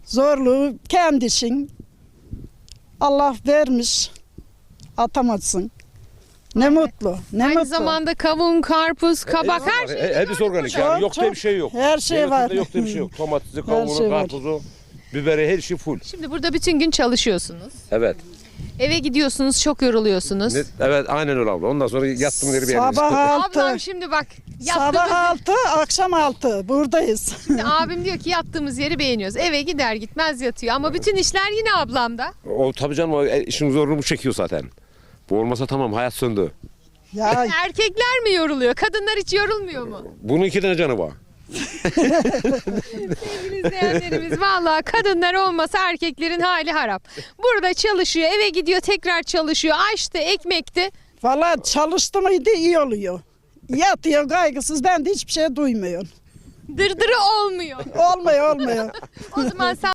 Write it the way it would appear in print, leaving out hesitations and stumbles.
Zorluğu kendi işin. Allah vermiş. Atamazsın. Ne mutlu. Ne Aynı mutlu. zamanda kavun, karpuz, kabak her şey. Hepsi organik yani. Yok diye bir şey yok. Her şey Devletinde var. Yok diye bir şey yok. Domatesi, Her kavunu, şey var. karpuzu, biberi her şey full. Şimdi burada bütün gün çalışıyorsunuz. Evet. Eve gidiyorsunuz, çok yoruluyorsunuz. Evet aynen öyle abla. Ondan sonra yattım yeri beğeniriz. Sabah 6. Ablam şimdi bak Sabah yattığımız 6, akşam 6. Buradayız. abim diyor ki yattığımız yeri beğeniyoruz. Eve gider gitmez yatıyor ama bütün işler yine ablamda. O tabii canım o işin zorluğunu bu çekiyor zaten. Bu olmasa tamam hayat söndü. Ya Erkekler mi yoruluyor? Kadınlar hiç yorulmuyor mu? Bunun 2 tane canı var. Sevgili izleyenlerimiz vallahi kadınlar olmasa erkeklerin hali harap. Burada çalışıyor, eve gidiyor tekrar çalışıyor. Açtı, ekmekti. valla çalıştı mıydı iyi oluyor. Yatıyor kaygısız, ben de hiçbir şey duymuyorum. Dırdırı olmuyor. Olmuyor. O zaman sen